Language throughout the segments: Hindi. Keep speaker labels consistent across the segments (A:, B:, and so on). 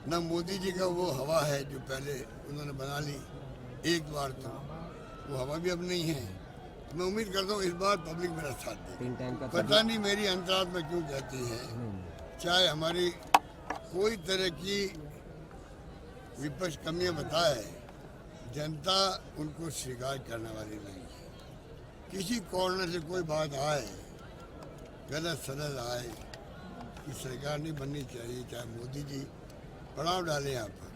A: न मोदी जी का वो हवा है जो पहले उन्होंने बना ली एक बार, तो वो हवा भी अब नहीं है। मैं उम्मीद करता हूँ इस बार पब्लिक मेरा साथ दे। पता नहीं मेरी अंतरात्मा क्यों कहती है, चाहे हमारी कोई तरह की विपक्ष कमियां बताए, जनता उनको स्वीकार करने वाली नहीं है। किसी कॉर्नर से कोई बात आए, गलत सलत आए कि सरकार नहीं बननी चाहिए, चाहे मोदी जी पड़ाव डाले यहाँ पर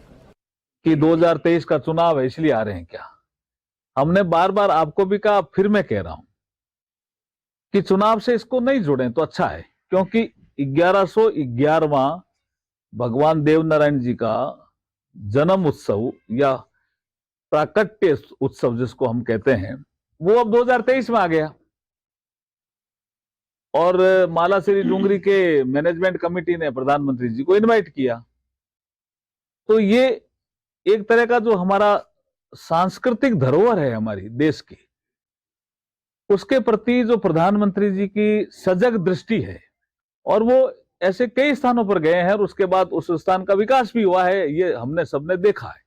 B: कि 2023 का चुनाव है इसलिए आ रहे हैं क्या? हमने बार बार आपको भी कहा, फिर मैं कह रहा हूं कि चुनाव से इसको नहीं जुड़े तो अच्छा है, क्योंकि 1111वां भगवान देवनारायण जी का जन्म उत्सव या प्राकट्य उत्सव जिसको हम कहते हैं, वो अब 2023 में आ गया। और माला श्री डूंगरी के मैनेजमेंट कमेटी ने प्रधानमंत्री जी को इनवाइट किया। तो ये एक तरह का जो हमारा सांस्कृतिक धरोहर है हमारी देश की, उसके प्रति जो प्रधानमंत्री जी की सजग दृष्टि है, और वो ऐसे कई स्थानों पर गए हैं और उसके बाद उस स्थान का विकास भी हुआ है, ये हमने सबने देखा है।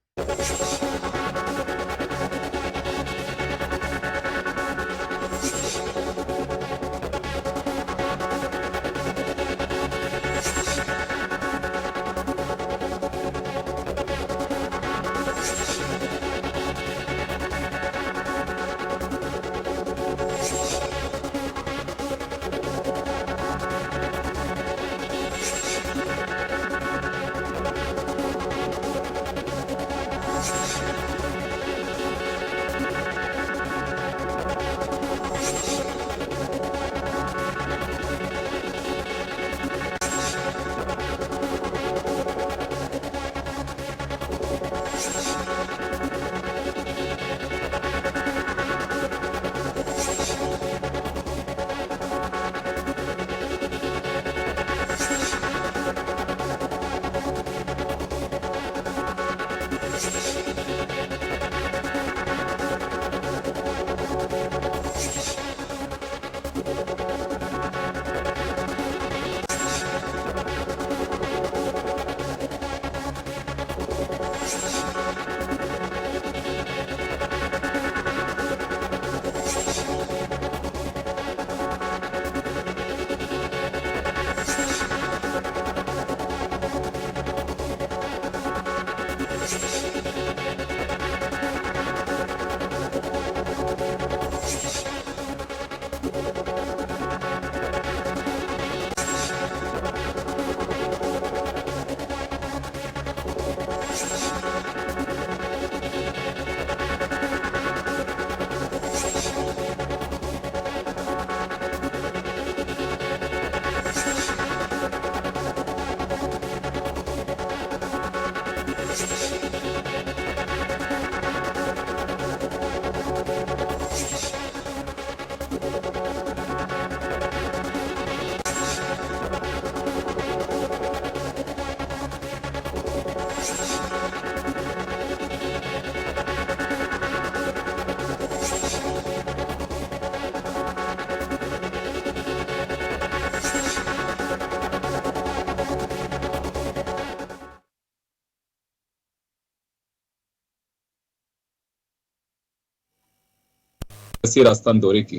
C: राजस्थान दौरे की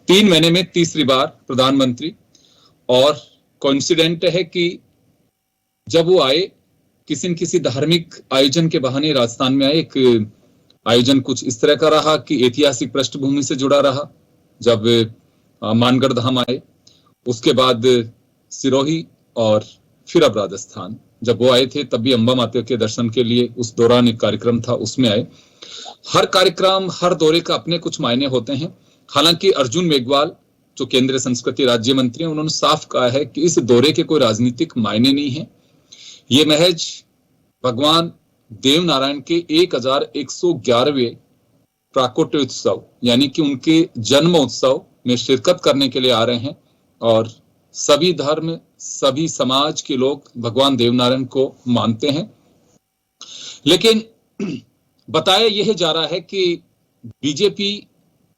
C: 3 महीने में तीसरी बार प्रधानमंत्री, और कोइंसिडेंट है कि जब वो आए किसी न किसी धार्मिक आयोजन के बहाने राजस्थान में आए। एक आयोजन कुछ इस तरह का रहा कि ऐतिहासिक पृष्ठभूमि से जुड़ा रहा, जब मानगढ़ धाम आए, उसके बाद सिरोही, और फिर अब राजस्थान। जब वो आए थे तब भी अंबा माता के दर्शन के लिए उस दौरान एक कार्यक्रम था, उसमें आए। हर कार्यक्रम, हर दौरे का अपने कुछ मायने होते हैं। हालांकि अर्जुन मेघवाल जो केंद्रीय संस्कृति राज्य मंत्री हैं, उन्होंने साफ कहा है कि इस दौरे के कोई राजनीतिक मायने नहीं है। ये महज भगवान देवनारायण के 1111वें प्राकट्य उत्सव यानी कि उनके जन्मोत्सव में शिरकत करने के लिए आ रहे हैं, और सभी धर्म, सभी समाज के लोग भगवान देवनारायण को मानते हैं। लेकिन बताया यह जा रहा है कि बीजेपी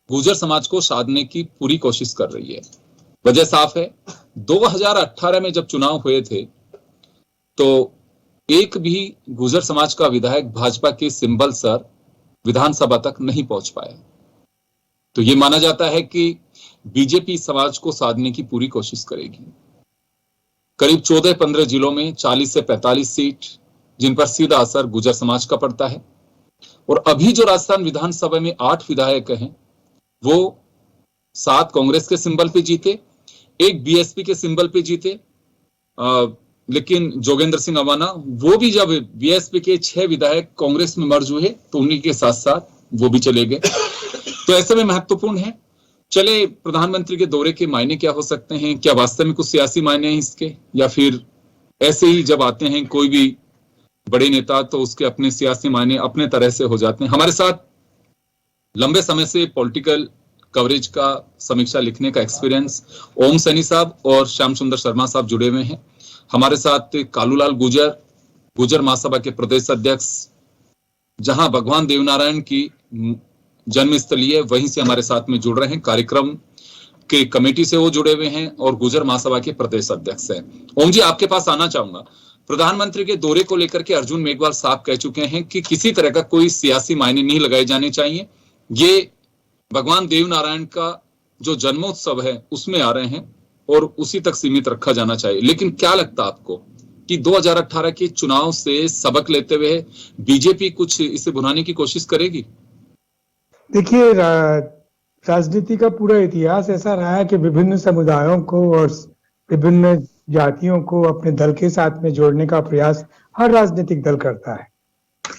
C: गुर्जर समाज को साधने की पूरी कोशिश कर रही है। वजह साफ है, 2018 में जब चुनाव हुए थे तो एक भी गुर्जर समाज का विधायक भाजपा के सिंबल सर विधानसभा तक नहीं पहुंच पाया। तो ये माना जाता है कि बीजेपी समाज को साधने की पूरी कोशिश करेगी। करीब 14-15 जिलों में 40 से 45 सीट जिन पर सीधा असर गुर्जर समाज का पड़ता है। और अभी जो राजस्थान विधानसभा में 8 विधायक हैं, वो 7 कांग्रेस के सिंबल पे जीते, 1 बीएसपी के सिंबल पे जीते। लेकिन जोगेंद्र सिंह अवाना वो भी जब बीएसपी के 6 विधायक कांग्रेस में मर्ज हुए तो उन्हीं के साथ साथ वो भी चले गए। तो ऐसे में महत्वपूर्ण है, चले प्रधानमंत्री के दौरे के मायने क्या हो सकते हैं, क्या वास्तव में कुछ सियासी मायने हैं इसके, या फिर ऐसे ही जब आते हैं कोई भी बड़े नेता तो उसके अपने सियासी मायने अपने तरह से हो जाते हैं। हमारे साथ लंबे समय से पॉलिटिकल कवरेज का समीक्षा लिखने का एक्सपीरियंस ओम सैनी साहब और श्याम सुंदर शर्मा साहब जुड़े हुए हैं। हमारे साथ कालूलाल गुर्जर महासभा के प्रदेश अध्यक्ष, जहां भगवान देवनारायण की जन्मस्थली है वहीं से हमारे साथ में जुड़ रहे हैं, कार्यक्रम के कमेटी से वो जुड़े हुए हैं और गुर्जर महासभा के प्रदेश अध्यक्ष हैं। ओम जी, आपके पास आना चाहूंगा। प्रधानमंत्री के दौरे को लेकर के अर्जुन मेघवाल साहब कह चुके हैं कि किसी तरह का कोई सियासी मायने नहीं लगाए जाने चाहिए, ये भगवान देवनारायण का जो जन्मोत्सव है उसमें आ रहे हैं और उसी तक सीमित रखा जाना चाहिए। लेकिन क्या लगता है आपको कि 2018 के चुनाव से सबक लेते हुए बीजेपी कुछ इसे भुनाने की कोशिश करेगी?
D: देखिए, राजनीति का पूरा इतिहास ऐसा रहा है कि विभिन्न समुदायों को और विभिन्न जातियों को अपने दल के साथ में जोड़ने का प्रयास हर राजनीतिक दल करता है।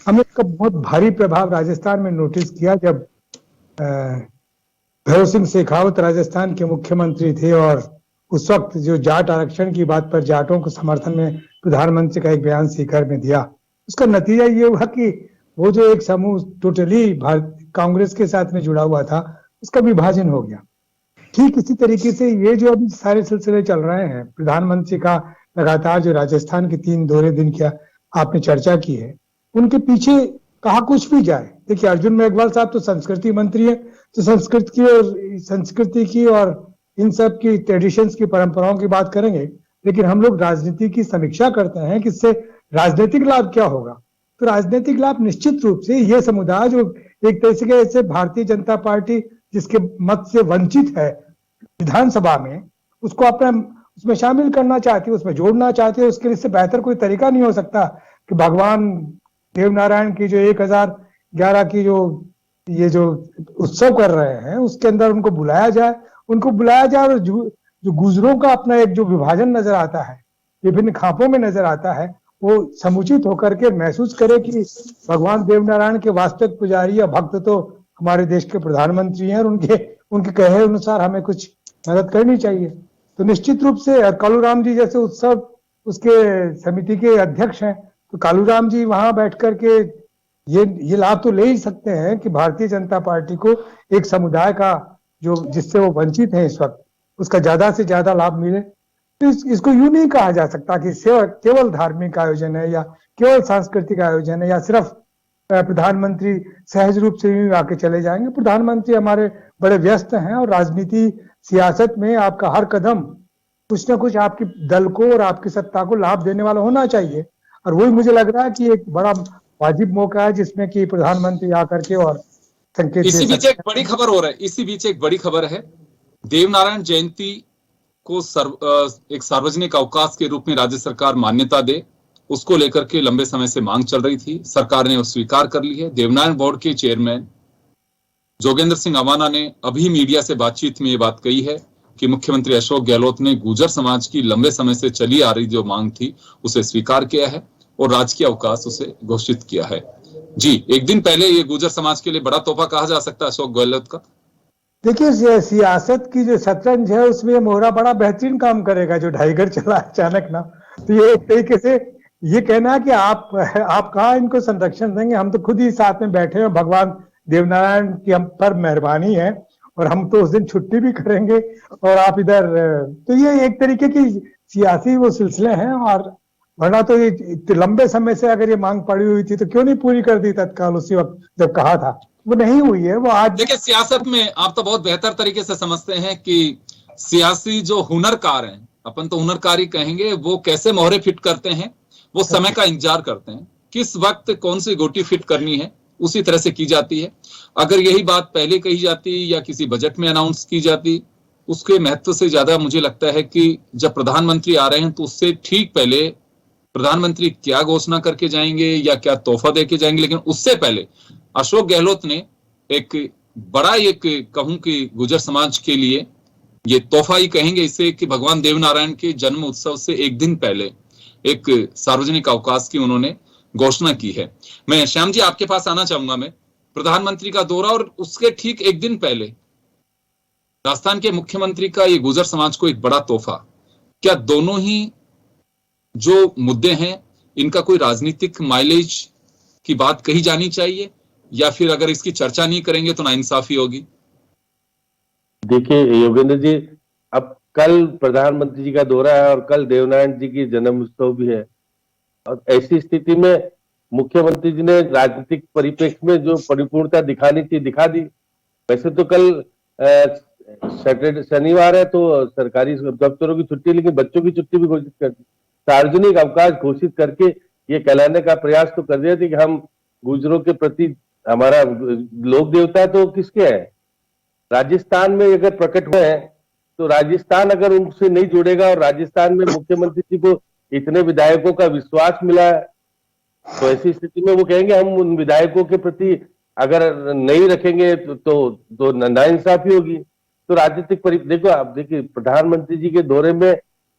D: हमने इसका बहुत भारी प्रभाव राजस्थान में नोटिस किया जब भैरव सिंह शेखावत राजस्थान के मुख्यमंत्री थे और उस वक्त जो जाट आरक्षण की बात पर जाटों को समर्थन में प्रधानमंत्री का एक बयान सीकर में दिया, उसका नतीजा ये हुआ कि वो जो एक समूह टोटली कांग्रेस के साथ में जुड़ा हुआ था उसका विभाजन हो गया। ठीक इसी तरीके से ये जो अभी सारे सिलसिले चल रहे हैं, प्रधानमंत्री का लगातार जो राजस्थान के 3 दौरे दिन की आपने चर्चा की है, उनके पीछे कहा कुछ भी जाए, देखिए अर्जुन मेघवाल साहब तो संस्कृति मंत्री है, तो संस्कृति की और इन सब की ट्रेडिशंस की परंपराओं की बात करेंगे, लेकिन हम लोग राजनीति की समीक्षा करते हैं कि इससे राजनीतिक लाभ क्या होगा। तो राजनीतिक लाभ निश्चित रूप से ये समुदाय जो एक तरह से ऐसे भारतीय जनता पार्टी जिसके मत से वंचित है विधानसभा में, उसको अपना उसमें शामिल करना चाहती है, उसमें जोड़ना चाहती है। उसके लिए इससे बेहतर कोई तरीका नहीं हो सकता कि भगवान देवनारायण की जो 1011 की जो उत्सव कर रहे हैं उसके अंदर उनको बुलाया जाए और जो गुजरों का अपना एक जो विभाजन नजर आता है, विभिन्न खापों में नजर आता है, वो समुचित होकर के महसूस करे कि भगवान देवनारायण के वास्तविक पुजारी या भक्त तो हमारे देश के प्रधानमंत्री हैं और उनके कहे अनुसार हमें कुछ मदद करनी चाहिए। तो निश्चित रूप से कालूराम जी जैसे उत्सव उसके समिति के अध्यक्ष हैं, तो कालूराम जी वहां बैठ करके ये लाभ तो ले ही सकते हैं कि भारतीय जनता पार्टी को एक समुदाय का जो जिससे वो वंचित है इस वक्त, उसका ज्यादा से ज्यादा लाभ मिले। तो इसको यूं नहीं कहा जा सकता कि केवल धार्मिक आयोजन है या केवल सांस्कृतिक आयोजन है या सिर्फ प्रधानमंत्री सहज रूप से यूं आके चले जाएंगे। प्रधानमंत्री हमारे बड़े व्यस्त हैं और राजनीति सियासत में आपका हर कदम कुछ ना कुछ आपके दल को और आपकी सत्ता को लाभ देने वाला होना चाहिए, और वही मुझे लग रहा है कि एक बड़ा वाजिब मौका है जिसमें कि प्रधानमंत्री आकर के और संकेत।
C: इसी बीच एक बड़ी खबर हो रहा है, इसी बीच एक बड़ी खबर है, देवनारायण जयंती को एक सार्वजनिक अवकाश के रूप में राज्य सरकार मान्यता दे, उसको लेकर के लंबे समय से मांग चल रही थी। सरकार ने वो स्वीकार कर ली है। देवनारायण बोर्ड के चेयरमैन जोगेंद्र सिंह अवाना ने अभी मीडिया से बातचीत में ये बात कही है कि मुख्यमंत्री अशोक गहलोत ने गुर्जर समाज की लंबे समय से चली आ रही जो मांग थी उसे स्वीकार किया है और राजकीय अवकाश उसे घोषित किया है। जी, एक दिन पहले ये गुर्जर समाज के लिए बड़ा तोहफा कहा जा सकता है अशोक गहलोत का।
D: देखिए, सियासत की जो शतरंज है उसमें मोहरा बड़ा बेहतरीन काम करेगा जो ढाईगर चला अचानक ना। तो ये एक तरीके से ये कहना है कि आप कहाँ इनको संरक्षण देंगे, हम तो खुद ही साथ में बैठे हैं, भगवान देवनारायण की हम पर मेहरबानी है और हम तो उस दिन छुट्टी भी करेंगे और आप इधर। तो ये एक तरीके की सियासी वो सिलसिले हैं, और वरना तो ये लंबे समय से अगर ये मांग पड़ी हुई थी तो क्यों नहीं पूरी कर दी तत्काल उसी वक्त जब कहा था, वो नहीं हुई है। वो आज
C: देखिए, सियासत में आप तो बहुत बेहतर तरीके से समझते हैं कि सियासी जो हुनरकार हैं, अपन तो हुनरकार ही कहेंगे, वो कैसे मोहरे फिट करते हैं वो समय का इंतजार करते हैं, किस वक्त कौन सी गोटी फिट करनी है उसी तरह से की जाती है। अगर यही बात पहले कही जाती या किसी बजट में अनाउंस की जाती, उसके महत्व से ज्यादा मुझे लगता है कि जब प्रधानमंत्री आ रहे हैं तो उससे ठीक पहले प्रधानमंत्री क्या घोषणा करके जाएंगे या क्या तोहफा देके जाएंगे, लेकिन उससे पहले अशोक गहलोत ने एक बड़ा, एक कहूं कि गुर्जर समाज के लिए ये तोहफा ही कहेंगे इसे, कि भगवान देवनारायण के जन्म उत्सव से एक दिन पहले एक सार्वजनिक अवकाश की उन्होंने घोषणा की है। मैं श्याम जी आपके पास आना चाहूंगा। मैं प्रधानमंत्री का दौरा और उसके ठीक एक दिन पहले राजस्थान के मुख्यमंत्री का ये गुर्जर समाज को एक बड़ा तोहफा, क्या दोनों ही जो मुद्दे हैं इनका कोई राजनीतिक माइलेज की बात कही जानी चाहिए, या फिर अगर इसकी चर्चा नहीं करेंगे तो नाइंसाफी होगी?
E: देखिए योगेंद्र जी, अब कल प्रधानमंत्री जी का दौरा है और कल देवनारायण जी की जन्म उत्सव भी है, और ऐसी स्थिति में मुख्यमंत्री जी ने राजनीतिक परिप्रेक्ष्य में जो परिपूर्णता दिखानी थी दिखा दी। वैसे तो कल सैटरडे शनिवार है तो सरकारी दफ्तरों की छुट्टी, लेकिन बच्चों की छुट्टी भी घोषित कर दी, सार्वजनिक अवकाश घोषित करके ये कहलाने का प्रयास तो कर दिया था कि हम गुर्जरों के प्रति, हमारा लोक देवता तो किसके है, राजस्थान में अगर प्रकट हुए हैं तो राजस्थान अगर उनसे नहीं जुड़ेगा और राजस्थान में मुख्यमंत्री जी को इतने विधायकों का विश्वास मिला है तो ऐसी स्थिति में वो कहेंगे हम उन विधायकों के प्रति अगर नहीं रखेंगे तो नाइंसाफी होगी। तो राजनीतिक देखो आप देखिए, प्रधानमंत्री जी के दौरे में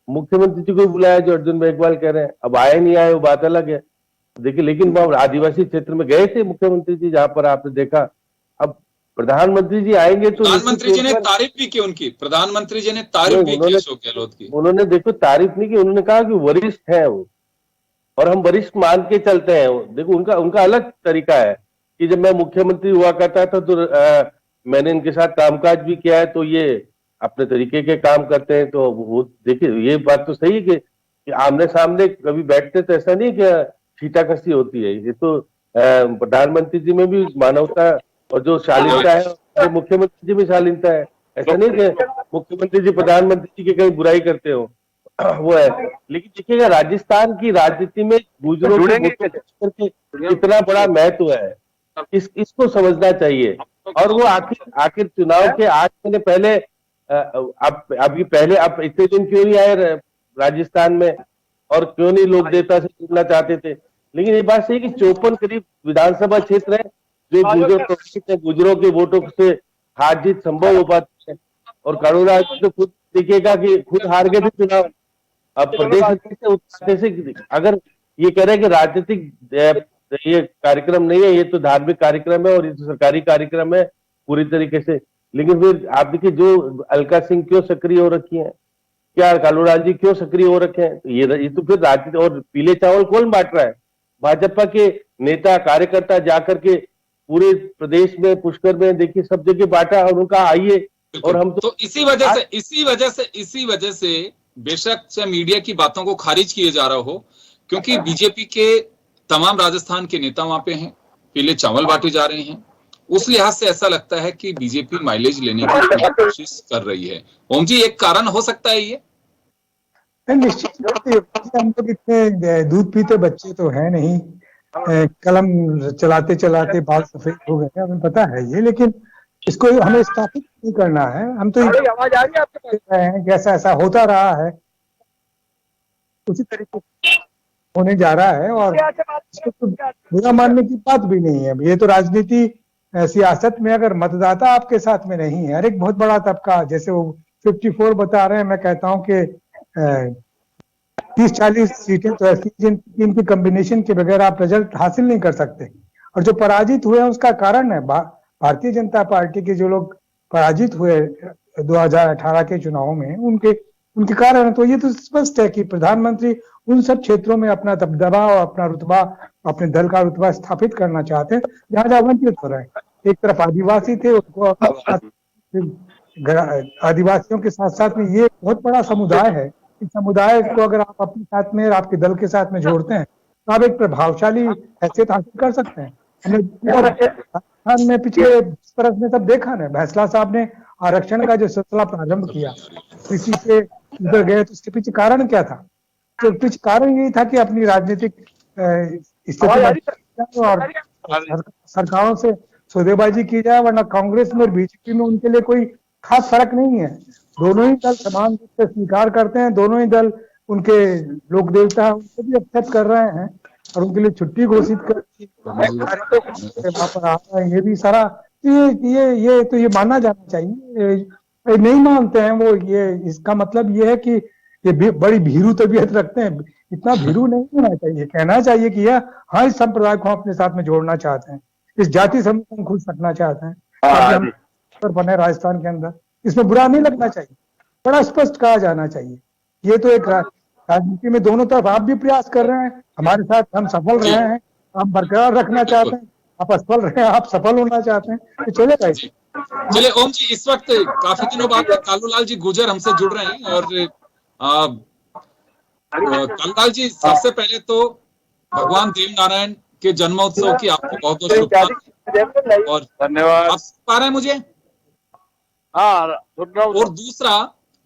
E: मुख्यमंत्री जी को बुलाया जो अर्जुन मेघवाल कह रहे हैं, अब आए नहीं आए वो बात अलग है। देखिए लेकिन वो आदिवासी क्षेत्र में गए थे मुख्यमंत्री जी, जहां पर आपने देखा। अब प्रधानमंत्री जी आएंगे तो
C: प्रधानमंत्री जी ने तारीफ भी की उनकी, प्रधानमंत्री जी ने तारीफ भी की अशोक गहलोत की।
E: उन्होंने देखो तारीफ नहीं की, उन्होंने कहा कि वरिष्ठ है वो और हम वरिष्ठ मान के चलते हैं। देखो उनका अलग तरीका है कि जब मैं मुख्यमंत्री हुआ करता था तो मैंने इनके साथ कामकाज भी किया है, तो ये अपने तरीके के काम करते हैं। तो वो देखिए ये बात तो सही है कि आमने सामने कभी बैठते तो ऐसा नहीं कि छीटाकशी होती है। ये तो प्रधानमंत्री जी में भी मानवता और जो शालीनता है मुख्यमंत्री जी में शालीनता है। ऐसा नहीं कि मुख्यमंत्री जी प्रधानमंत्री जी की कहीं बुराई करते हो, वो है। लेकिन देखिएगा राजस्थान की राजनीति में गुर्जरों के इतना बड़ा महत्व है, इसको समझना चाहिए। और वो आखिर चुनाव के 8 महीने पहले अब इतने दिन क्यों नहीं आए राजस्थान में, और क्यों नहीं लोक देवता से जुड़ना चाहते थे। लेकिन ये बात सही कि 54 करीब विधानसभा क्षेत्र है जो गुर्जरों के वोटों से हार जीत संभव हो पाती है। और कानून तो खुद देखिएगा कि खुद हार गए थे चुनाव। अब प्रदेश से अगर ये कह रहे हैं कि राजनीतिक ये कार्यक्रम नहीं है, ये तो धार्मिक कार्यक्रम है और ये तो सरकारी कार्यक्रम है पूरी तरीके से। लेकिन फिर आप देखिए जो अलका सिंह क्यों सक्रिय हो रखी है, क्या कालूराज जी क्यों सक्रिय हो रखे हैं, तो ये तो फिर राजनीति। और पीले चावल कौन बांट रहा है? भाजपा के नेता कार्यकर्ता जाकर के पूरे प्रदेश में पुष्कर में देखिए सब जगह बांटा और उनका आइए। और हम
C: तो इसी वजह से बेशक से मीडिया की बातों को खारिज किए जा रहा हो, क्योंकि बीजेपी के तमाम राजस्थान के नेता वहां पे हैं, पीले चावल बांटे जा रहे हैं, उस लिहाज से ऐसा लगता है कि बीजेपी माइलेज लेने की कोशिश कर रही है। ओम जी, एक कारण हो सकता है ये?
D: निश्चित हम लोग इतने दूध पीते बच्चे तो है नहीं, कलम चलाते चलाते बाल सफेद हो गए, हमें पता है ये। लेकिन इसको हमें स्थापित नहीं करना है। हम तो आवाज आ रही है आपके पास, जैसा ऐसा होता रहा है उसी तरीके से होने जा रहा है, और इसको तो बुरा मानने की बात भी नहीं है। ये तो राजनीति सियासत में अगर मतदाता आपके साथ में नहीं है, हर एक बहुत बड़ा तबका, जैसे वो 54 बता रहे हैं, मैं कहता हूं कि 30-40 सीटें तो ऐसी जिनकी कॉम्बिनेशन के बगैर आप रिजल्ट हासिल नहीं कर सकते। और जो पराजित हुए हैं उसका कारण है भारतीय जनता पार्टी के जो लोग पराजित हुए 2018 के चुनाव में, उनके कारण है। तो ये तो स्पष्ट है कि प्रधानमंत्री उन सब क्षेत्रों में अपना दबदबा और अपना रुतबा, अपने दल का रुतबा स्थापित करना चाहते हैं जहां वंचित हो रहे हैं। एक तरफ आदिवासी थे, उसको आदिवासियों के साथ साथ में ये बहुत बड़ा समुदाय है। इस समुदाय को अगर आप अपने साथ में, आपके दल के साथ में जोड़ते हैं तो आप एक प्रभावशाली हैसियत हासिल कर सकते हैं। हमने पिछले 20 बरस में सब देखा ना, फैसला साहब ने आरक्षण का जो सिलसिला प्रारंभ किया, किसी से उधर गए तो उसके पीछे कारण क्या था? तो कुछ कारण यही था कि अपनी राजनीतिक स्थिति और सरकारों से सौदेबाजी की जाए, वरना कांग्रेस में और बीजेपी में उनके लिए कोई खास फर्क नहीं है। दोनों ही दल समान रूप से स्वीकार करते हैं, दोनों ही दल उनके लोक देवता है उनको भी एक्सेप्ट कर रहे हैं और उनके लिए छुट्टी घोषित कर वहां पर आ रहे हैं। ये भी सारा ये मानना जाना चाहिए। ये नहीं मानते हैं वो, ये इसका मतलब ये है कि ये बड़ी भीरू तबीयत रखते हैं। इतना भीरू नहीं होना चाहिए, कहना चाहिए कि हाँ इस संप्रदाय को हम अपने साथ में जोड़ना चाहते हैं, इस जाति समूह को हम खुद सकना चाहते हैं ताकि हम पर बने राजस्थान के अंदर। इसमें बुरा नहीं लगना चाहिए, बड़ा स्पष्ट कहा जाना चाहिए। ये तो एक राजनीति में दोनों तरफ आप भी प्रयास कर रहे हैं, हमारे साथ हम सफल रहे हैं, हम बरकरार रखना चाहते हैं, आप असफल रहे हैं, आप सफल होना चाहते हैं, तो चलेगा इसे।
C: चलिए ओम जी, इस वक्त काफी दिनों बाद कालूलाल जी गुर्जर हमसे जुड़ रहे हैं और कालूलाल जी, सबसे पहले तो भगवान देव नारायण के जन्मोत्सव की आपको बहुत बहुत शुभकामनाएं और धन्यवाद। आप सुन पा रहे हैं मुझे?
F: हाँ,
C: और दूसरा,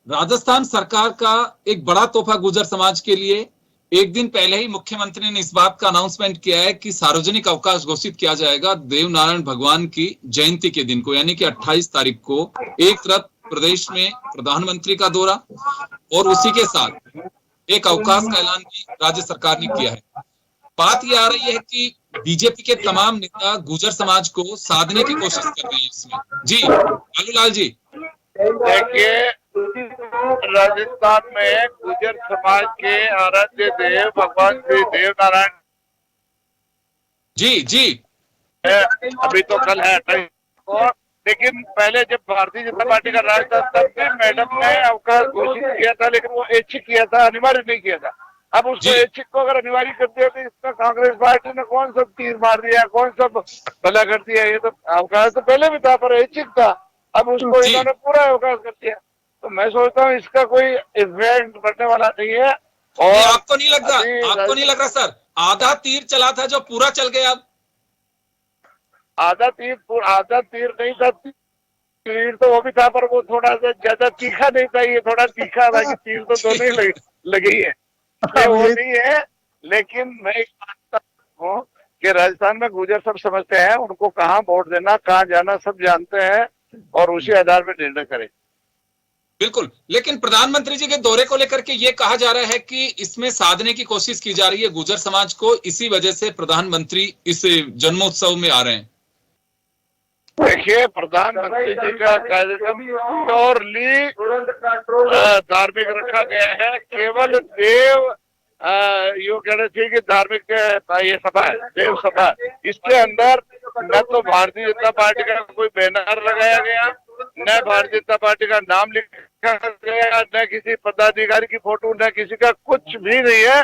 C: राजस्थान सरकार का एक बड़ा तोहफा गुर्जर समाज के लिए एक दिन पहले ही मुख्यमंत्री ने इस बात का अनाउंसमेंट किया है कि सार्वजनिक अवकाश घोषित किया जाएगा देव नारायण भगवान की जयंती के दिन को, यानी कि 28 तारीख को एक तरफ प्रदेश में प्रधानमंत्री का दौरा और उसी के साथ एक अवकाश का ऐलान भी राज्य सरकार ने किया है। बात यह आ रही है कि बीजेपी के तमाम नेता गुर्जर समाज को साधने की कोशिश कर रहे हैं इसमें। जी कालूलाल जी,
F: देखिए राजस्थान में गुर्जर समाज के आराध्य देव भगवान श्री देव नारायण
C: जी
F: अभी तो कल है, लेकिन पहले जब भारतीय जनता पार्टी का राज था तब भी मैडम ने अवकाश घोषित किया था, लेकिन वो ऐच्छिक किया था, अनिवार्य नहीं किया था। अब उसको ऐच्छिक को अगर अनिवार्य कर दिया तो इसका कांग्रेस पार्टी ने कौन सा तीर मार दिया, कौन सा भला कर दिया। ये तो अवकाश तो पहले भी था पर ऐच्छिक था, अब उसको इन्होंने पूरा अवकाश कर दिया। तो मैं सोचता हूँ इसका कोई इफेक्ट पड़ने वाला नहीं है। और
C: आपको नहीं लग रहा सर, आधा तीर चला था जो पूरा चल गया? अब
F: आधा तीर नहीं था, तीर तो वो भी था पर वो थोड़ा सा ज्यादा तीखा नहीं था, ये थोड़ा तीखा था कि तीर तो दोनों ही लगी है, वो नहीं है। लेकिन मैं एक बात हूँ कि राजस्थान में गुर्जर सब समझते हैं, उनको कहाँ वोट देना, कहाँ जाना सब जानते हैं और उसी आधार पर निर्णय करें।
C: बिल्कुल, लेकिन प्रधानमंत्री जी के दौरे को लेकर के ये कहा जा रहा है कि इसमें साधने की कोशिश की जा रही है गुर्जर समाज को, इसी वजह से प्रधानमंत्री इस जन्मोत्सव में आ रहे हैं।
F: देखिए, प्रधानमंत्री जी का कार्यक्रम प्योरली धार्मिक रखा गया है। केवल देव यो कहना चाहिए कि धार्मिक ये सभा है, देव सभा। इसके अंदर न तो भारतीय जनता पार्टी का कोई बैनर लगाया गया, न भारतीय जनता पार्टी का नाम लिखा गया, न किसी पदाधिकारी की फोटो, न किसी का कुछ भी नहीं है।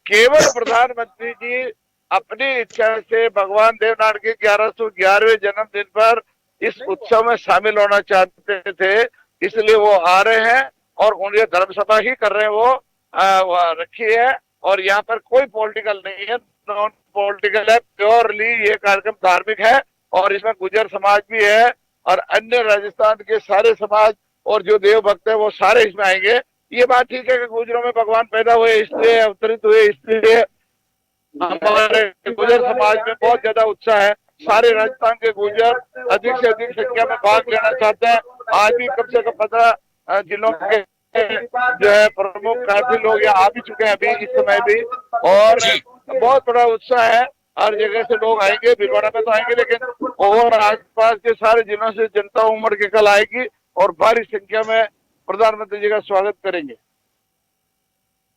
F: केवल प्रधानमंत्री जी अपनी इच्छा से भगवान देवनारायण के 1111वें जन्मदिन पर इस उत्सव में शामिल होना चाहते थे, इसलिए वो आ रहे हैं और उन्हें धर्म सभा ही कर रहे हैं, वो रखी है। और यहाँ पर कोई पॉलिटिकल नहीं है, नॉन पॉलिटिकल है, प्योरली ये कार्यक्रम धार्मिक है। और इसमें गुर्जर समाज भी है और अन्य राजस्थान के सारे समाज और जो देव भक्त है वो सारे इसमें आएंगे। ये बात ठीक है कि गुर्जरों में भगवान पैदा हुए, इसलिए अवतरित हुए, इसलिए हमारे गुर्जर समाज में बहुत ज्यादा उत्साह है। सारे राजस्थान के गुर्जर अधिक से अधिक संख्या में भाग लेना चाहते हैं। आज भी कम से कम 15 जिलों के जो है प्रमुख काफी लोग यहाँ आ भी चुके हैं अभी इस समय भी, और बहुत बड़ा उत्साह है। हर जगह से लोग आएंगे, भिलवाड़ा में तो आएंगे, लेकिन और आसपास के सारे जिलों से जनता उमड़ के कल आएगी और भारी संख्या में प्रधानमंत्री जी का स्वागत करेंगे।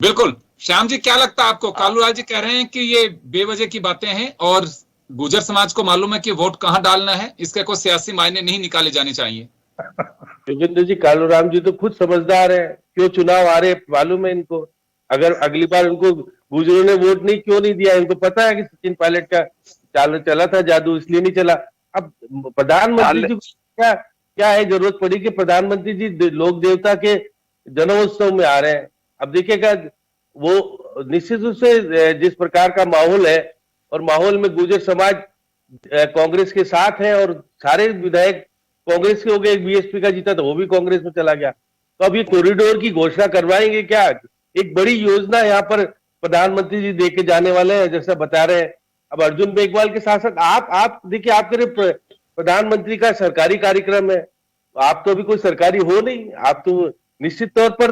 C: बिल्कुल। श्याम जी, क्या लगता है आपको? कालूलाल जी कह रहे हैं कि ये बेवजह की बातें हैं और गुर्जर समाज को मालूम है कि वोट कहाँ डालना है, इसके कोई सियासी मायने नहीं निकाले जाने चाहिए।
E: योगेंद्र जी, कालूराम जी तो खुद समझदार है, क्यों चुनाव आ रहे मालूम है इनको। अगर अगली बार उनको गुर्जरों ने वोट क्यों नहीं दिया, इनको पता है कि सचिन पायलट का चला था जादू, इसलिए नहीं चला। अब प्रधानमंत्री जी को क्या है जरूरत पड़ी कि प्रधानमंत्री जी लोक देवता के जन्मोत्सव में आ रहे हैं। अब देखिएगा, वो निश्चित रूप से जिस प्रकार का माहौल है और माहौल में गुर्जर समाज कांग्रेस के साथ है और सारे विधायक कांग्रेस के हो गए, बीएसपी का जीता तो वो भी कांग्रेस में चला गया। तो अब ये कॉरिडोर की घोषणा करवाएंगे क्या? एक बड़ी योजना यहाँ पर प्रधानमंत्री जी दे के जाने वाले हैं, जैसा बता रहे हैं। अब अर्जुन मेघवाल के साथ साथ आप देखिए, आपके प्रधानमंत्री का सरकारी कार्यक्रम है, आप तो अभी कोई सरकारी हो नहीं, आप तो निश्चित तौर पर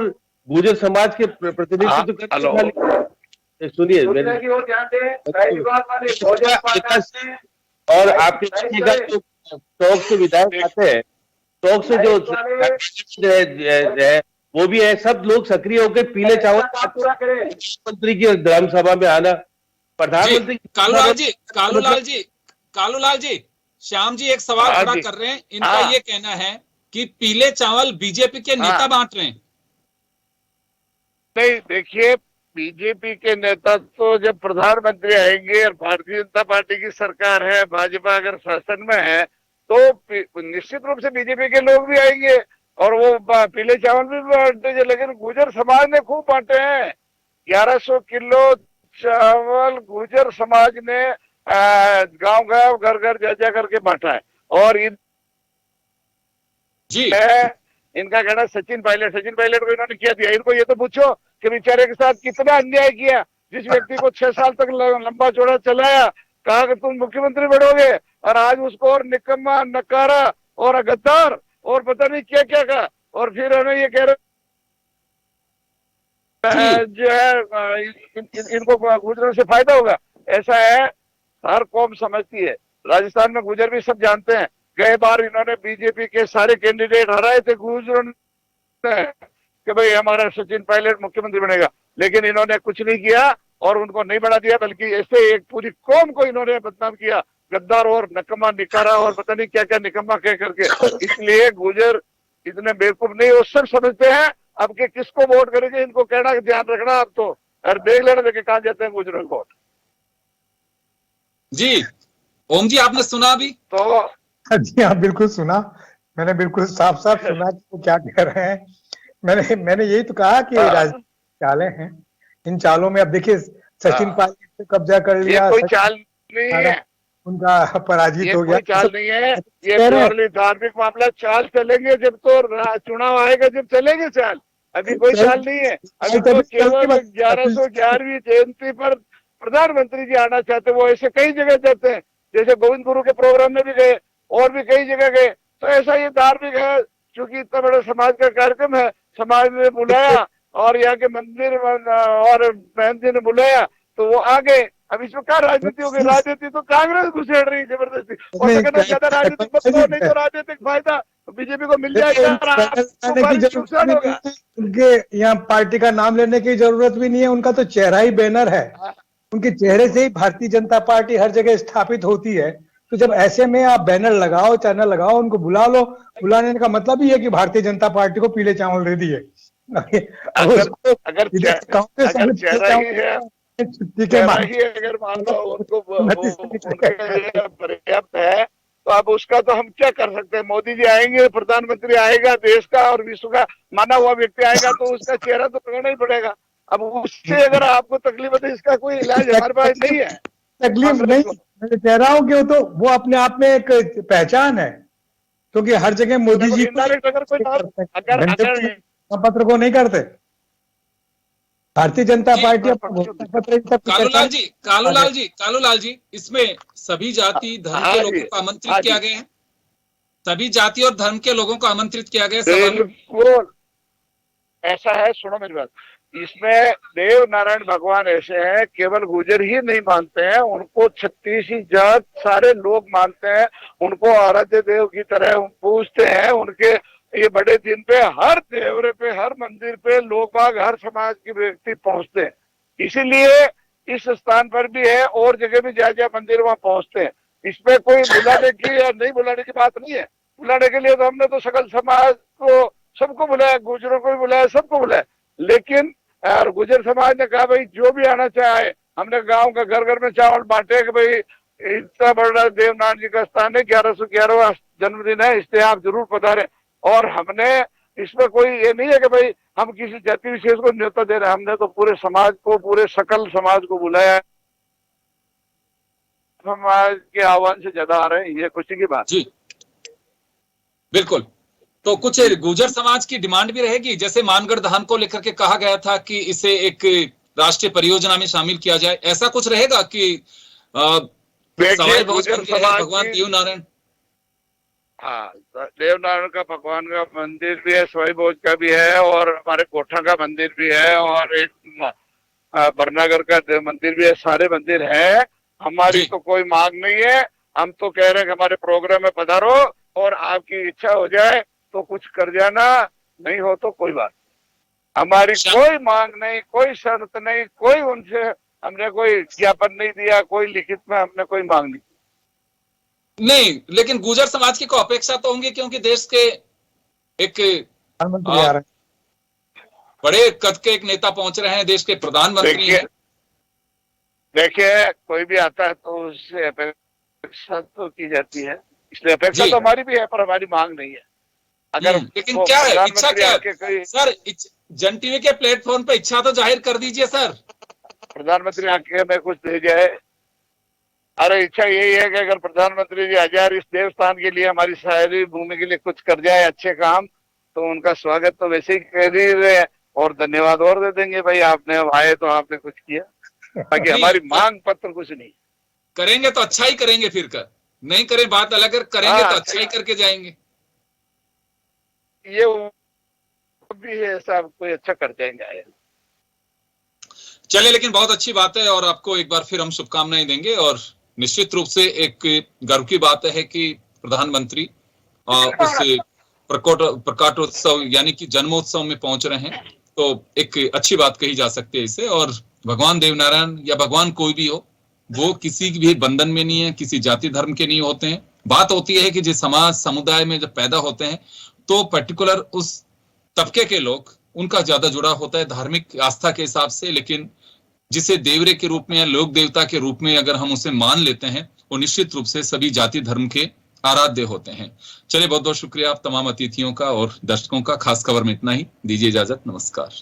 E: गुर्जर समाज के प्रतिनिधित्व करते
F: हेलो।
E: हैं। सुनिए और आपके का जो टॉक से विधायक आते हैं, टॉक से जो है वो भी है, सब लोग सक्रिय होकर पीले चावल मंत्री की ग्राम सभा में आना, प्रधानमंत्री
C: कालूलाल जी, श्याम जी एक सवाल खड़ा कर रहे हैं। इनका ये कहना है कि पीले चावल बीजेपी के नेता बांट रहे हैं।
F: नहीं, देखिए, बीजेपी के नेता तो जब प्रधानमंत्री आएंगे और भारतीय जनता पार्टी की सरकार है, भाजपा अगर शासन में है, तो निश्चित रूप से बीजेपी के लोग भी आएंगे और वो पीले चावल भी बांटेंगे। लेकिन गुर्जर समाज ने खूब बांटे हैं। 1100 किलो चावल गुर्जर समाज ने गांव घर घर जा करके बांटा है। और इनका कहना सचिन पायलट को इन्होंने किया दिया। इनको ये तो पूछो कि बेचारे के साथ कितना अन्याय किया। जिस व्यक्ति को 6 साल तक लंबा चौड़ा चलाया, कहा कि तुम मुख्यमंत्री बढ़ोगे, और आज उसको और निकम्मा, नकारा और गद्दार और पता नहीं क्या क्या कहा। और फिर उन्हें ये कह रहे जो है इनको गुजरों से फायदा होगा। ऐसा है, हर कौम समझती है। राजस्थान में गुजर भी सब जानते हैं। गए बार इन्होंने बीजेपी के सारे कैंडिडेट हराए थे गुजरों ने कि भाई हमारा सचिन पायलट मुख्यमंत्री बनेगा, लेकिन इन्होंने कुछ नहीं किया और उनको नहीं बढ़ा दिया, बल्कि ऐसे एक पूरी कौम को इन्होंने बदनाम किया, गद्दार और नकमा, निकारा और पता नहीं क्या क्या निकम्मा कह करके। इसलिए गुजर इतने बेवकूफ नहीं, वो सब समझते हैं अब के किसको वोट करेंगे। इनको कहना ध्यान रखना अब तो, और देख लेना देखे कहां जाते हैं गुजरों को वोट।
C: जी ओम जी, आपने सुना अभी?
F: तो
D: जी हाँ, बिल्कुल सुना। मैंने बिल्कुल साफ साफ सुना कि वो क्या कह रहे हैं। मैंने यही तो कहा कि राजनीतिक चालें हैं। इन चालों में अब देखिए, सचिन पायलट से कब्जा कर लिया,
F: ये कोई चाल नहीं है,
D: उनका पराजित हो गया।
F: कोई चाल नहीं है, ये प्योरली धार्मिक मामला। चाल चलेंगे जब तो चुनाव आएगा, जब चलेंगे चाल। अभी कोई चाल नहीं है। अभी तो केवल 1111वीं जयंती पर प्रधानमंत्री जी आना चाहते, वो ऐसे कई जगह जाते हैं, जैसे गोविंद गुरु के प्रोग्राम में भी गए और भी कई जगह गए। तो ऐसा ये धार्मिक है, क्योंकि इतना बड़ा समाज का कार्यक्रम है, समाज ने बुलाया और यहाँ के मंदिर और बहन जी ने बुलाया तो वो आ गए। अब इसमें क्या राजनीति होगी? राजनीति तो कांग्रेस घुसेड़ रही जबरदस्ती, और अगर ज्यादा राजनीतिक मतलब नहीं तो राजनीतिक फायदा बीजेपी को मिल जाएगा।
D: उनके यहाँ पार्टी का नाम लेने की जरूरत भी नहीं है, उनका तो चेहरा ही बैनर है। उनके चेहरे से ही भारतीय जनता पार्टी हर जगह स्थापित होती है। तो जब ऐसे में आप बैनर लगाओ, चैनल लगाओ, उनको बुला लो, बुलाने का मतलब ही है कि भारतीय जनता पार्टी को पीले चावल दे दिए।
F: अगर मान लो उनको पर्याप्त है, तो अब उसका तो हम क्या कर सकते हैं। मोदी जी आएंगे, प्रधानमंत्री आएगा, देश का और विश्व का माना हुआ व्यक्ति आएगा, तो उसका चेहरा तो पकड़ना ही पड़ेगा। अब उससे अगर आपको तकलीफ है तो इसका कोई इलाज हमारे पास नहीं है।
D: तकलीफ नहीं, मैं कह रहा हूँ कि तो वो अपने आप में एक पहचान है, क्योंकि हर जगह मोदी जी पत्र को नहीं करते। भारतीय जनता पार्टी
C: कालूलाल जी, इसमें सभी जाति धर्म के लोगों को आमंत्रित किया गया है। सभी जाति और धर्म के लोगों को आमंत्रित किया गया है।
F: बिल्कुल ऐसा है। सुनो मेरी बात, इसमें देव नारायण भगवान ऐसे हैं, केवल गुर्जर ही नहीं मानते हैं, उनको 36 जात सारे लोग मानते हैं, उनको आराध्य देव की तरह पूजते हैं। उनके ये बड़े दिन पे हर देवरे पे, हर मंदिर पे लोग बाग, हर समाज के व्यक्ति पहुंचते हैं। इसीलिए इस स्थान पर भी है और जगह भी जहाँ जहाँ मंदिर वहां पहुंचते हैं। इसमें कोई बुलाने की या नहीं बुलाने की बात नहीं है। बुलाने के लिए तो हमने तो सकल समाज को, सबको बुलाया, गुर्जरों को भी बुलाया, सबको बुलाया। लेकिन और गुर्जर समाज ने कहा भाई जो भी आना चाहे, हमने गांव का घर घर में चावल बांटे कि भाई इतना बड़ा देवनारायण जी का स्थान है, 1111वां जन्मदिन है, इसलिए आप जरूर पधारें। और हमने इसमें कोई ये नहीं है कि भाई हम किसी जाति विशेष को न्योता दे रहे हैं, हमने तो पूरे समाज को, पूरे सकल समाज को बुलाया है। समाज के आह्वान से ज्यादा आ रहे हैं, ये खुशी की बात।
C: जी बिल्कुल। तो कुछ गुर्जर समाज की डिमांड भी रहेगी, जैसे मानगढ़ धाम को लेकर के कहा गया था कि इसे एक राष्ट्रीय परियोजना में शामिल किया जाए, ऐसा कुछ रहेगा कि सवाई भोज करके भगवान देवनारायण?
F: हाँ, देवनारायण का भगवान का मंदिर भी है, सवाई भोज का भी है, और हमारे कोठा का मंदिर भी है, और एक बरनागर का मंदिर भी है। सारे मंदिर है। हमारी तो कोई मांग नहीं है। हम तो कह रहे हैं कि हमारे प्रोग्राम में पधारो और आपकी इच्छा हो जाए तो कुछ कर जाना, नहीं हो तो कोई बात। हमारी कोई मांग नहीं, कोई शर्त नहीं, कोई उनसे हमने कोई ज्ञापन नहीं दिया, कोई लिखित में हमने कोई मांग नहीं।
C: लेकिन गुर्जर समाज की को अपेक्षा तो होंगी, क्योंकि देश के एक बड़े कद के एक नेता पहुंच रहे हैं, देश के प्रधानमंत्री हैं।
F: देखिए, कोई भी आता है तो उससे अपेक्षा तो की जाती है, इसलिए अपेक्षा तो हमारी भी है, पर हमारी मांग नहीं है। अगर
C: लेकिन क्या है, इच्छा क्या है सर? जन टीवी के प्लेटफॉर्म पे इच्छा तो जाहिर कर दीजिए सर।
F: प्रधानमंत्री आके हमें कुछ दे जाए। अरे इच्छा यही है कि अगर प्रधानमंत्री जी हजार इस देवस्थान के लिए, हमारी सारी भूमि के लिए कुछ कर जाए अच्छे काम, तो उनका स्वागत तो वैसे ही कर ही रहे, और धन्यवाद और दे देंगे। भाई आपने आए तो आपने कुछ किया, बाकी हमारी मांग पत्र कुछ नहीं।
C: करेंगे तो अच्छा ही करेंगे, फिर कर नहीं करें बात अलग, करेंगे तो अच्छा ही करके जाएंगे।
F: ये भी है, सब कोई अच्छा कर जाएंगे।
C: चलिए, लेकिन बहुत अच्छी बात है, और आपको एक बार फिर हम शुभकामनाएं देंगे। और निश्चित रूप से एक गर्व की बात है कि प्रधानमंत्री उस प्रकाटोत्सव यानी कि जन्मोत्सव में पहुंच रहे हैं, तो एक अच्छी बात कही जा सकती है इसे। और भगवान देवनारायण या भगवान कोई भी हो, वो किसी भी बंधन में नहीं है, किसी जाति धर्म के नहीं होते हैं। बात होती है कि जिस समाज समुदाय में जब पैदा होते हैं तो पर्टिकुलर उस तबके के लोग, उनका ज्यादा जुड़ा होता है धार्मिक आस्था के हिसाब से, लेकिन जिसे देवरे के रूप में या लोक देवता के रूप में अगर हम उसे मान लेते हैं, वो निश्चित रूप से सभी जाति धर्म के आराध्य होते हैं। चलिए, बहुत बहुत शुक्रिया आप तमाम अतिथियों का और दर्शकों का। खास खबर में इतना ही, दीजिए इजाजत, नमस्कार।